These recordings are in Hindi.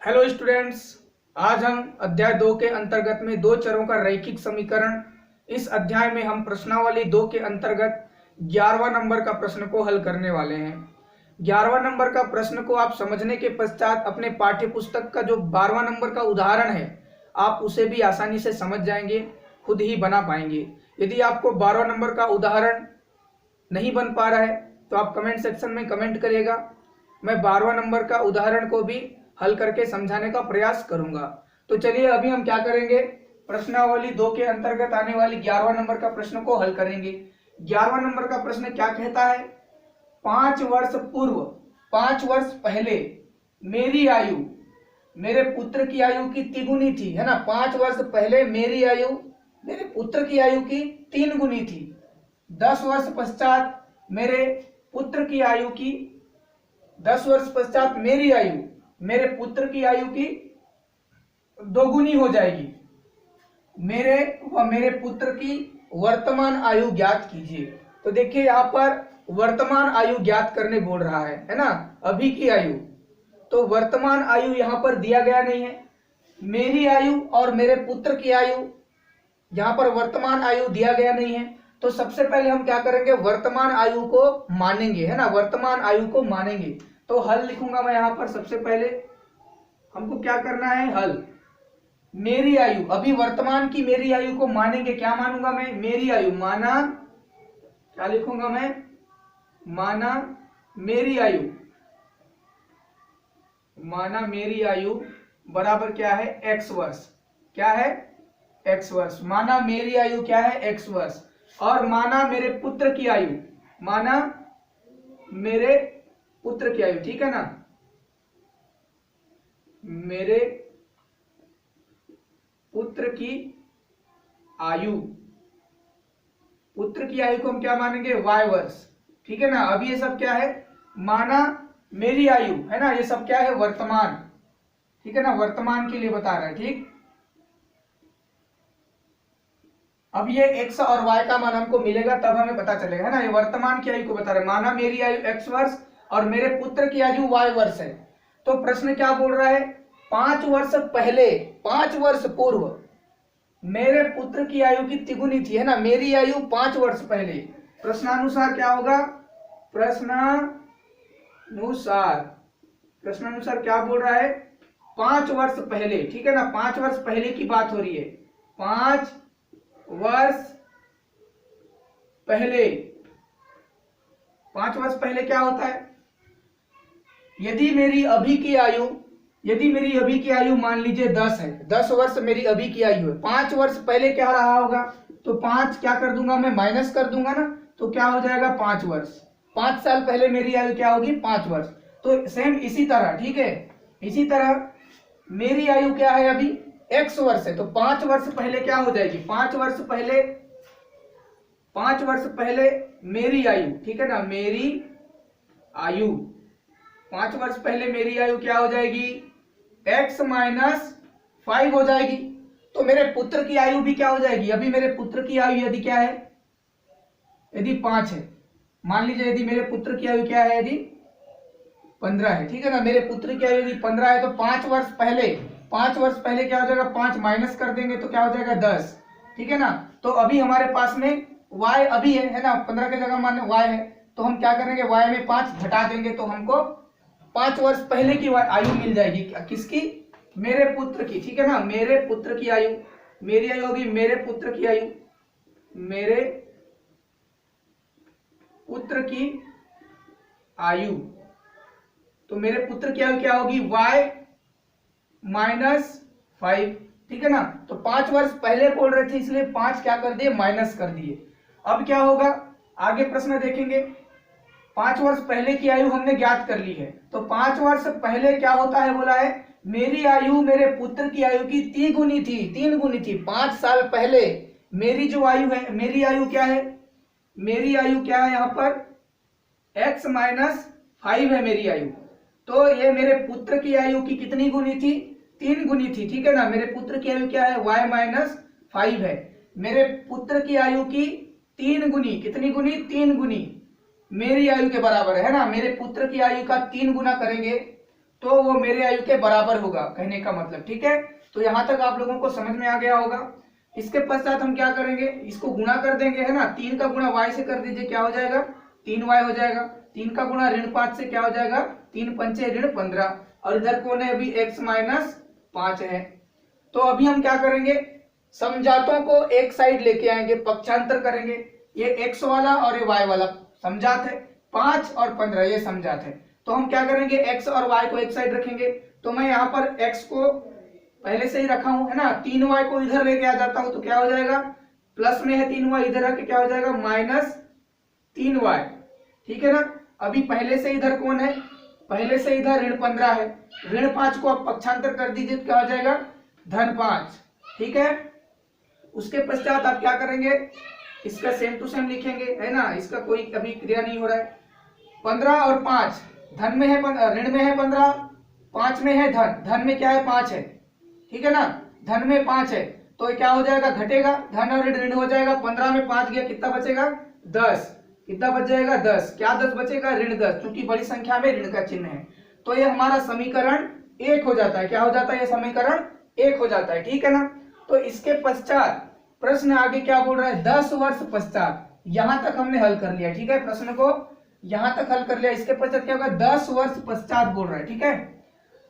हेलो स्टूडेंट्स, आज हम अध्याय 2 के अंतर्गत में दो चरों का रैखिक समीकरण। इस अध्याय में हम प्रश्नावली 2 के अंतर्गत 11वां नंबर का प्रश्न को हल करने वाले हैं। 11वां नंबर का प्रश्न को आप समझने के पश्चात अपने पाठ्य पुस्तक का जो 12वां नंबर का उदाहरण है आप उसे भी आसानी से समझ जाएंगे, खुद ही बना पाएंगे। यदि आपको 12वां नंबर का उदाहरण नहीं बन पा रहा है तो आप कमेंट सेक्शन में कमेंट करिएगा। मैं 12वां नंबर का उदाहरण को भी हल करके समझाने का प्रयास करूंगा। तो चलिए अभी हम क्या करेंगे, प्रश्नावली 2 के अंतर्गत आने वाली 11वां नंबर का प्रश्न को हल करेंगे। 11वां नंबर का प्रश्न क्या कहता है, 5 वर्ष पूर्व, 5 वर्ष पहले मेरी आयु मेरे पुत्र की आयु की तिगुनी थी, है ना। 5 वर्ष पहले मेरी आयु मेरे पुत्र की आयु की 3 गुनी थी। 10 वर्ष पश्चात मेरे पुत्र की आयु की 10 वर्ष पश्चात मेरी आयु मेरे पुत्र की आयु की 2 गुनी हो जाएगी। मेरे व मेरे पुत्र की वर्तमान आयु ज्ञात कीजिए। तो देखिए यहाँ पर वर्तमान आयु ज्ञात करने बोल रहा है ना, अभी की आयु। तो वर्तमान आयु यहाँ पर दिया गया नहीं है। मेरी आयु और मेरे पुत्र की आयु, यहाँ पर वर्तमान आयु दिया गया नहीं है। तो सबसे पहले हम क्या करेंगे, वर्तमान आयु को मानेंगे, है ना, वर्तमान आयु को मानेंगे। तो हल लिखूंगा मैं यहाँ पर। सबसे पहले हमको क्या करना है, हल। मेरी आयु, अभी वर्तमान की मेरी आयु को मानेंगे। क्या मानूंगा मैं, मेरी आयु माना, क्या लिखूंगा मैं, माना मेरी आयु, माना मेरी आयु बराबर क्या है, x वर्ष। क्या है, x वर्ष। माना मेरी आयु क्या है, x वर्ष। और माना मेरे पुत्र की आयु, माना मेरे पुत्र की आयु, ठीक है ना, मेरे पुत्र की आयु, पुत्र की आयु को हम क्या मानेंगे, y वर्ष, ठीक है ना। अब ये सब क्या है, माना मेरी आयु, है ना, ये सब क्या है, वर्तमान, ठीक है ना, वर्तमान के लिए बता रहा है, ठीक। अब ये x और y का मान हमको मिलेगा तब हमें पता चलेगा, है ना। ये वर्तमान की आयु को बता रहा है, माना मेरी आयु x वर्ष और मेरे पुत्र की आयु y वर्ष है। तो प्रश्न क्या बोल रहा है, 5 वर्ष पहले, 5 वर्ष पूर्व मेरे पुत्र की आयु की तिगुनी थी, है ना, मेरी आयु 5 वर्ष पहले। प्रश्नानुसार क्या होगा, प्रश्नानुसार क्या बोल रहा है, 5 वर्ष पहले, ठीक है ना, 5 वर्ष पहले की बात हो रही है। 5 वर्ष पहले, 5 वर्ष पहले क्या होता है, यदि मेरी अभी की आयु मान लीजिए 10 है, 10 वर्ष मेरी अभी की आयु है, 5 वर्ष पहले क्या रहा होगा, तो 5 क्या कर दूंगा मैं, माइनस कर दूंगा ना, तो क्या हो जाएगा 5 वर्ष। 5 साल पहले मेरी आयु क्या होगी, 5 वर्ष। तो सेम इसी तरह, ठीक है, इसी तरह मेरी आयु क्या है, अभी x वर्ष है, तो 5 वर्ष पहले क्या हो जाएगी, 5 वर्ष पहले मेरी आयु, ठीक है ना, मेरी आयु 5 वर्ष पहले मेरी आयु क्या हो जाएगी, x माइनस 5 हो जाएगी। तो मेरे पुत्र की आयु भी क्या हो जाएगी, अभी मेरे पुत्र की आयु यदि क्या है, यदि 5 है, मान लीजिए यदि मेरे पुत्र की आयु क्या है, यदि 15 है, ठीक है ना, मेरे पुत्र की आयु यदि 15 है, तो 5 वर्ष पहले क्या हो जाएगा, 5 माइनस कर देंगे तो क्या हो जाएगा 10, ठीक है ना। तो अभी हमारे पास में y अभी है ना, 15 के जगह मान y है, तो हम क्या करेंगे, y में 5 घटा देंगे तो हमको 5 वर्ष पहले की आयु मिल जाएगी। किसकी, मेरे पुत्र की, ठीक है ना, मेरे पुत्र की आयु, मेरी आयु होगी मेरे पुत्र की आयु, मेरे पुत्र की आयु। तो मेरे पुत्र की आयु क्या होगी, y माइनस 5, ठीक है ना। तो 5 वर्ष पहले बोल रहे थे इसलिए 5 क्या कर दिए, माइनस कर दिए। अब क्या होगा, आगे प्रश्न देखेंगे। 5 वर्ष पहले की आयु हमने ज्ञात कर ली है, तो 5 वर्ष पहले क्या होता है, बोला है मेरी आयु मेरे पुत्र की आयु की 3 गुनी थी। 5 साल पहले मेरी जो आयु है, मेरी आयु क्या है, मेरी आयु क्या है, यहाँ पर x माइनस 5 है मेरी आयु। तो ये मेरे पुत्र की आयु की कितनी गुनी थी, 3 गुनी थी, ठीक है ना। मेरे पुत्र की आयु क्या है, y माइनस 5 है। मेरे पुत्र की आयु की 3 गुनी, कितनी गुनी, 3 गुनी मेरी आयु के बराबर है ना। मेरे पुत्र की आयु का 3 गुना करेंगे तो वो मेरे आयु के बराबर होगा, कहने का मतलब। ठीक है, तो यहां तक आप लोगों को समझ में आ गया होगा। इसके पश्चात हम क्या करेंगे, इसको गुणा कर देंगे, है ना। 3 का गुणा y से कर दीजिए, क्या हो जाएगा, 3y हो जाएगा। 3 का गुणा ऋण 5 से क्या हो जाएगा, 3 पंचे ऋण 15, और इधर कौन है अभी, x माइनस 5 है। तो अभी हम क्या करेंगे, समझातों को एक साइड लेके आएंगे, पक्षांतर करेंगे। ये x वाला और ये y वाला समझात है, 5 और 15 ये समझात है। तो हम क्या करेंगे, x और y को एक साइड रखेंगे। तो मैं यहाँ पर x को पहले से ही रखा हूं, है ना। 3y को इधर लेके आ जाता हूं, तो क्या हो जाएगा, प्लस में है 3y, इधर आके क्या हो जाएगा, माइनस 3y। ठीक है ना। अभी पहले से इधर कौन है, पहले से इधर ऋण 15 है। ऋण 5 को आप पक्षांतर कर दीजिए, तो क्या हो जाएगा, धन 5। ठीक है, उसके पश्चात आप क्या करेंगे, इसका सेम टू सेम लिखेंगे, है ना। इसका कोई अभी क्रिया नहीं हो रहा है। 15 और 5 धन में है, ऋण में है 15, 5 में है धन, धन में क्या है 5 है। ठीक है ना, धन में 5 है, तो क्या हो जाएगा, घटेगा, धन और ऋण हो जाएगा। 15 में 5 गया, कितना बचेगा, 10। कितना बच जाएगा, 10। क्या 10 बचेगा, ऋण 10, क्योंकि बड़ी संख्या में ऋण का चिन्ह है। तो ये हमारा समीकरण 1 हो जाता है। क्या हो जाता है, ये समीकरण 1 हो जाता है। ठीक है ना। तो इसके पश्चात प्रश्न आगे क्या बोल रहा है, 10 वर्ष पश्चात। यहां तक हमने हल कर लिया। ठीक है, प्रश्न को यहां तक हल कर लिया। इसके पश्चात क्या होगा, 10 वर्ष पश्चात बोल रहा है। ठीक है,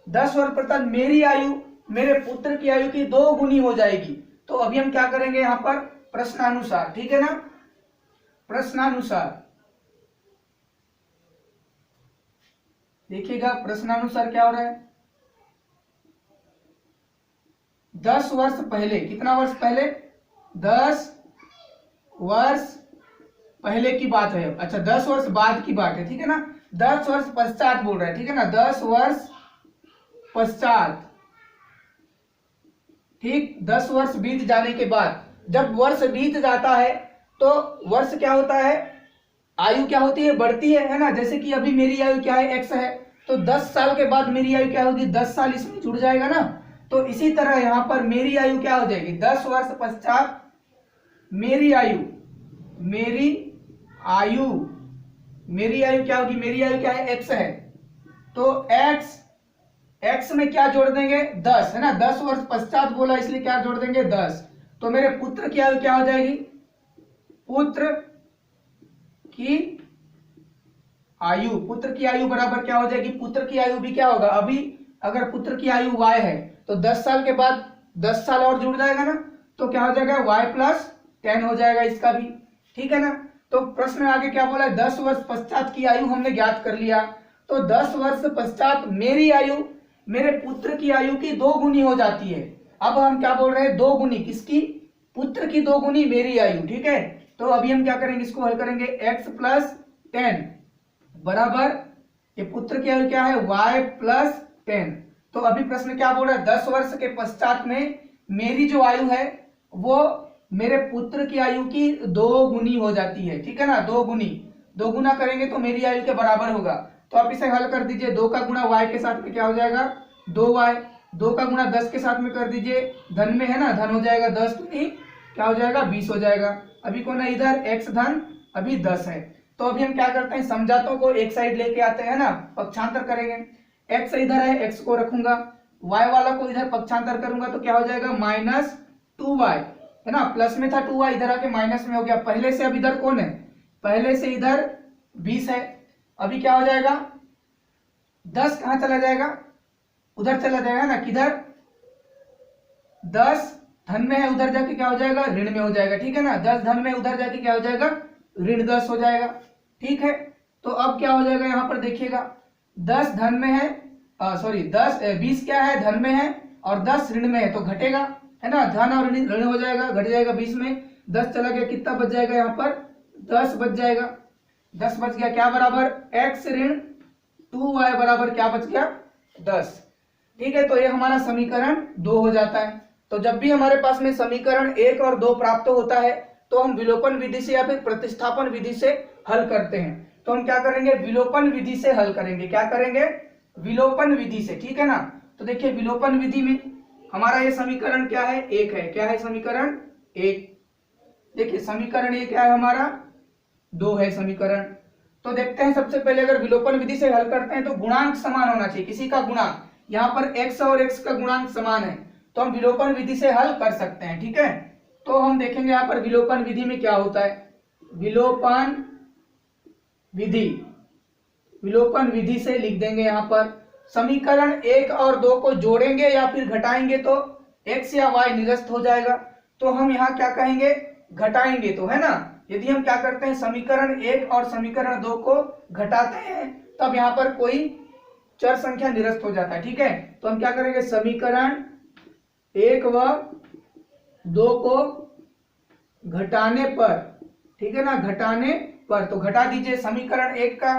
10 वर्ष पश्चात मेरी आयु मेरे पुत्र की आयु की 2 गुनी हो जाएगी। तो अभी हम क्या करेंगे यहां पर, प्रश्नानुसार। ठीक है ना, प्रश्नानुसार देखिएगा, प्रश्नानुसार क्या हो रहा है, 10 वर्ष पहले, कितना वर्ष पहले, 10 वर्ष पहले की बात है। अच्छा, 10 वर्ष बाद की बात है। ठीक है ना, 10 वर्ष पश्चात बोल रहा है। ठीक है ना, 10 वर्ष पश्चात। ठीक, 10 वर्ष बीत जाने के बाद, जब वर्ष बीत जाता है तो वर्ष क्या होता है, आयु क्या होती है, बढ़ती है ना। जैसे कि अभी मेरी आयु क्या है, x है, तो 10 साल के बाद मेरी आयु क्या होगी, 10 साल इसमें जुड़ जाएगा ना। तो इसी तरह यहां पर मेरी आयु क्या हो जाएगी, 10 वर्ष पश्चात मेरी आयु क्या होगी, मेरी आयु क्या है, x है। तो x में क्या जोड़ देंगे, 10, है ना। 10 वर्ष पश्चात बोला, इसलिए क्या जोड़ देंगे, 10। तो मेरे पुत्र की आयु क्या हो जाएगी, पुत्र की आयु बराबर क्या हो जाएगी, पुत्र की आयु भी क्या होगा, अभी अगर पुत्र की आयु y है तो 10 साल के बाद 10 साल और जुड़ जाएगा ना, तो क्या हो जाएगा, y प्लस 10 हो जाएगा इसका भी। ठीक है ना। तो प्रश्न आगे क्या बोला है, 10 वर्ष पश्चात की आयु हमने ज्ञात कर लिया। तो 10 वर्ष पश्चात मेरी आयु मेरे पुत्र की आयु की 2 गुनी हो जाती है। अब हम क्या बोल रहे हैं, 2 गुनी किसकी, पुत्र की 2 गुनी मेरी आयु। ठीक है, तो अभी हम क्या करेंगे, इसको हल करेंगे, x प्लस 10 बराबर, ये पुत्र की आयु क्या है, y प्लस 10। तो अभी प्रश्न क्या बोल रहा है, 10 वर्ष के पश्चात में मेरी जो आयु है वो मेरे पुत्र की आयु की 2 गुनी हो जाती है। ठीक है ना, 2 गुना करेंगे तो मेरी आयु के बराबर होगा। तो आप इसे हल कर दीजिए, 2 का गुणा y के साथ में क्या हो जाएगा, 2y। 2 का गुणा 10 के साथ में कर दीजिए, धन में है ना, धन हो जाएगा 10 दूनी क्या हो जाएगा, 20 हो जाएगा। अभी कौन है इधर, x धन अभी 10 है। तो अभी हम क्या करते हैं, समझातों को एक साइड लेके आते हैं ना, पक्षांतर करेंगे। x इधर है, x को रखूंगा, y वाला को इधर पक्षांतर करूंगा, तो क्या हो जाएगा, माइनस 2y, है ना। प्लस में था 2y, इधर आके माइनस में हो गया। पहले से अब इधर कौन है, पहले से इधर 20 है। अभी क्या हो जाएगा, 10 कहां चला जाएगा, उधर चला जाएगा ना, किधर, 10 धन में है, उधर जाके क्या हो जाएगा, ऋण में हो जाएगा। ठीक है ना, 10 धन में, उधर जाके क्या हो जाएगा, ऋण 10 हो जाएगा। ठीक है, तो अब क्या हो जाएगा, यहां पर देखिएगा, 10 धन में है, सॉरी 20 क्या है, धन में है, और 10 ऋण में है, तो घटेगा, है ना, धन और ऋण हो जाएगा, घट जाएगा 20 में, 10 चला गया, कितना बच जाएगा यहाँ पर, 10 बच जाएगा। 10 बच गया, क्या बराबर, x ऋण 2y बराबर क्या बच गया, 10। ठीक है, तो ये हमारा समीकरण 2 हो जाता है। तो जब भी हमारे पास में समीकरण 1 और 2 प्राप्त होता है तो हम विलोपन विधि से या फिर प्रतिस्थापन विधि से हल करते हैं। तो हम क्या करेंगे, विलोपन विधि से हल करेंगे। क्या करेंगे, विलोपन विधि से। ठीक है ना। तो देखिए, विलोपन विधि में हमारा ये समीकरण क्या है, 1 है। क्या है, समीकरण 1। देखिए, समीकरण ये क्या है हमारा, 2 है समीकरण। तो देखते हैं सबसे पहले अगर विलोपन विधि से हल करते हैं तो गुणांक समान होना चाहिए, किसी का गुणांक, यहाँ पर x और x का गुणांक समान है तो हम विलोपन विधि से हल कर सकते हैं। ठीक है, तो हम देखेंगे यहाँ पर विलोपन विधि में क्या होता है। विलोपन विधि, विलोपन विधि से लिख देंगे यहाँ पर समीकरण 1 और 2 को जोड़ेंगे या फिर घटाएंगे तो x या y निरस्त हो जाएगा। तो हम यहाँ क्या कहेंगे, घटाएंगे तो, है ना। यदि हम क्या करते हैं समीकरण 1 और समीकरण 2 को घटाते हैं तब यहाँ पर कोई चर संख्या निरस्त हो जाता है। ठीक है, तो हम क्या करेंगे समीकरण 1 व 2 को घटाने पर, ठीक है ना, घटाने पर, तो घटा दीजिए समीकरण 1 का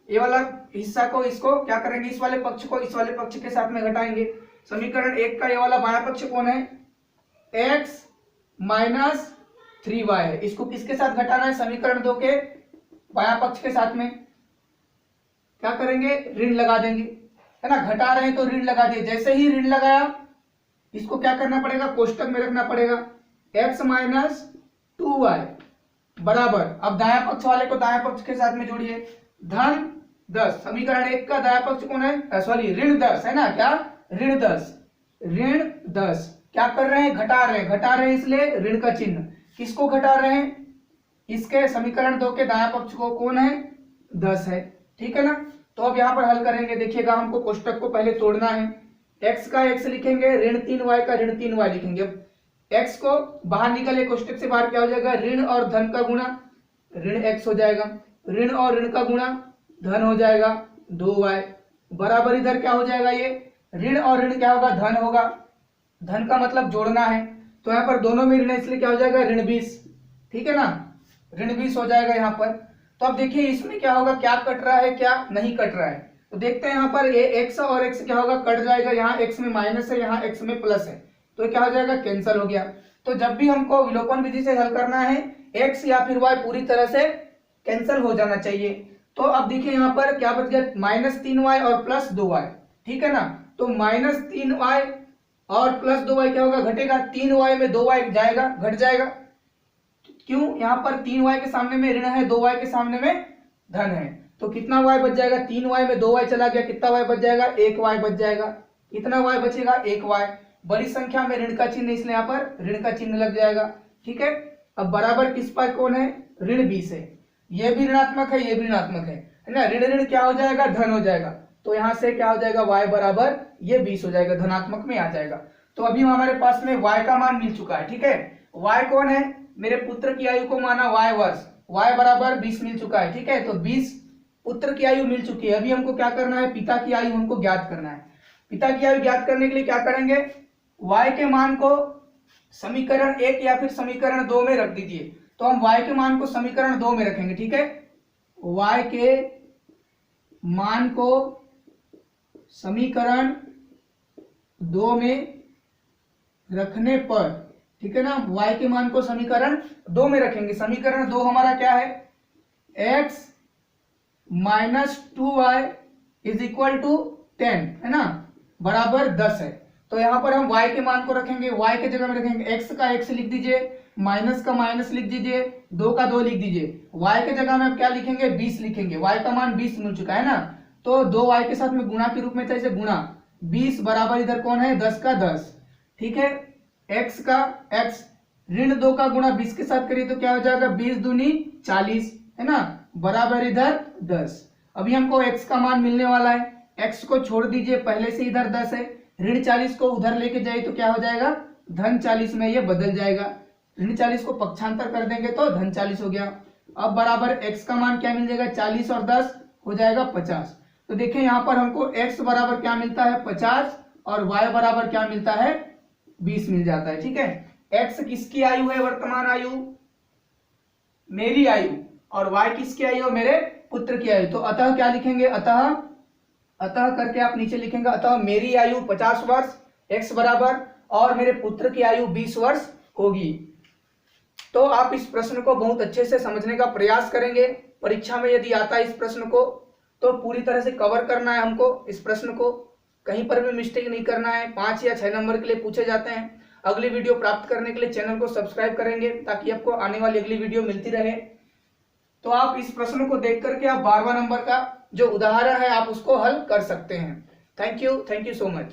ये वाला हिस्सा को, इसको क्या करेंगे, इस वाले पक्ष को इस वाले पक्ष के साथ में घटाएंगे। समीकरण 1 का ये वाला बायां पक्ष कौन है, x माइनस 3y है, इसको किसके साथ घटाना है, समीकरण 2 के बायां पक्ष के साथ में क्या करेंगे, ऋण लगा देंगे, है ना। घटा रहे हैं तो ऋण लगा दिए, जैसे ही ऋण लगाया इसको क्या करना पड़ेगा, कोष्टक में रखना पड़ेगा, x माइनस 2y बराबर, अब दायां पक्ष वाले को दायां पक्ष के साथ में जोड़िए, धन 10, समीकरण 1 का दायां पक्ष कौन है, सॉरी ऋण 10 है ना, क्या ऋण 10, ऋण 10 क्या कर रहे हैं, घटा रहे हैं, घटा रहे हैं इसलिए ऋण का चिन्ह, किसको घटा रहे हैं, इसके समीकरण 2 के दायां पक्ष को, कौन है 10 है। ठीक है ना, तो अब यहाँ पर हल करेंगे, देखिएगा हमको कोष्टक को पहले तोड़ना है, x का x लिखेंगे, ऋण 3y का ऋण 3y लिखेंगे। अब x को बाहर निकले, कोष्टक से बाहर क्या हो जाएगा, ऋण और धन का गुणा ऋण x हो जाएगा, ऋण और ऋण का गुणा धन हो जाएगा 2y बराबर, इधर क्या हो जाएगा, ये ऋण और ऋण क्या होगा, धन होगा, धन का मतलब जोड़ना है, तो यहाँ पर दोनों में ऋण इसलिए क्या हो जाएगा, ऋण 20। ठीक है ना, ऋण 20 हो जाएगा यहाँ पर। तो अब देखिए इसमें क्या होगा, क्या कट रहा है क्या नहीं कट रहा है, तो देखते हैं यहाँ पर ये x और x क्या होगा, कट जाएगा, यहाँ x में माइनस है, यहाँ x में प्लस है, तो क्या हो जाएगा, कैंसिल हो गया। तो जब भी हमको विलोपन विधि से हल करना है x या फिर y पूरी तरह से कैंसिल हो जाना चाहिए। तो अब देखिए यहाँ पर क्या बच गया, -3y और +2y। ठीक है ना, तो -3y और +2y क्या होगा, घटेगा, 3y में 2y जाएगा, घट जाएगा, क्यों, यहाँ पर 3y के सामने में ऋण है, 2y के सामने में धन है, तो कितना y बच जाएगा, 3y में 2y चला गया, कितना y बच जाएगा, 1y बच जाएगा, कितना y बचेगा, 1y, बड़ी संख्या में ऋण का चिन्ह इसलिए यहाँ पर ऋण का चिन्ह लग जाएगा। ठीक है, अब बराबर किस पर कौन है, ऋण 20 है, ये भी ऋणात्मक है, ये भी ऋणात्मक है ना, ऋण ऋण क्या हो जाएगा, धन हो जाएगा, तो यहाँ से क्या हो जाएगा, y बराबर ये 20 हो जाएगा, धनात्मक में आ जाएगा। तो अभी हमारे पास में y का मान मिल चुका है। ठीक है, y कौन है, मेरे पुत्र की आयु को माना y वर्ष, y बराबर 20 मिल चुका है। ठीक है, तो 20 पुत्र की आयु मिल चुकी है, अभी हमको क्या करना है, पिता की आयु हमको ज्ञात करना है। पिता की आयु ज्ञात करने के लिए क्या करेंगे, y के मान को समीकरण 1 या फिर समीकरण 2 में रख दीजिए, तो हम y के मान को समीकरण 2 में रखेंगे। ठीक है, y के मान को समीकरण 2 में रखने पर, ठीक है ना, y के मान को समीकरण 2 में रखेंगे, समीकरण 2 हमारा क्या है, x minus 2y is equal to 10, है ना, बराबर 10 है। तो यहाँ पर हम y के मान को रखेंगे, y के जगह में रखेंगे x का x लिख दीजिए, माइनस का माइनस लिख दीजिए, 2 का 2 लिख दीजिए, y के जगह में अब क्या लिखेंगे, 20 लिखेंगे, y का मान 20 मिल चुका है ना, तो 2y के साथ में गुणा के रूप में चाहिए, गुणा 20 बराबर इधर कौन है, 10 का 10। ठीक है, x का x, ऋण 2 का गुणा 20 के साथ करिए तो क्या हो जाएगा, 20 दूनी 40, है ना, बराबर इधर 10। अभी हमको x का मान मिलने वाला है, x को छोड़ दीजिए, पहले से इधर 10 है, ऋण 40 को उधर लेके जाइए तो क्या हो जाएगा, धन 40 में ये बदल जाएगा, ऋण 40 को पक्षांतर कर देंगे तो धन 40 हो गया। अब बराबर x का मान क्या मिल जाएगा, 40 और 10 हो जाएगा 50। तो देखिए यहाँ पर हमको x बराबर क्या मिलता है, 50, और y बराबर क्या मिलता है, 20 मिल जाता है। ठीक है, x किसकी आयु है, वर्तमान आयु, मेरी आयु, और y किसकी आयु है, मेरे पुत्र की आयु। तो अतः क्या लिखेंगे, अतः करके आप नीचे लिखेंगे, अतः मेरी आयु 50 वर्ष x बराबर, और मेरे पुत्र की आयु 20 वर्ष होगी। तो आप इस प्रश्न को बहुत अच्छे से समझने का प्रयास करेंगे, परीक्षा में यदि आता है इस प्रश्न को तो पूरी तरह से कवर करना है हमको, इस प्रश्न को कहीं पर भी मिस्टेक नहीं करना है, 5 या 6 नंबर के लिए पूछे जाते हैं। अगली वीडियो प्राप्त करने के लिए चैनल को सब्सक्राइब करेंगे ताकि आपको आने वाली अगली वीडियो मिलती रहे। तो आप इस प्रश्न को देख करके आप 12वां नंबर का जो उदाहरण है आप उसको हल कर सकते हैं। Thank you so much.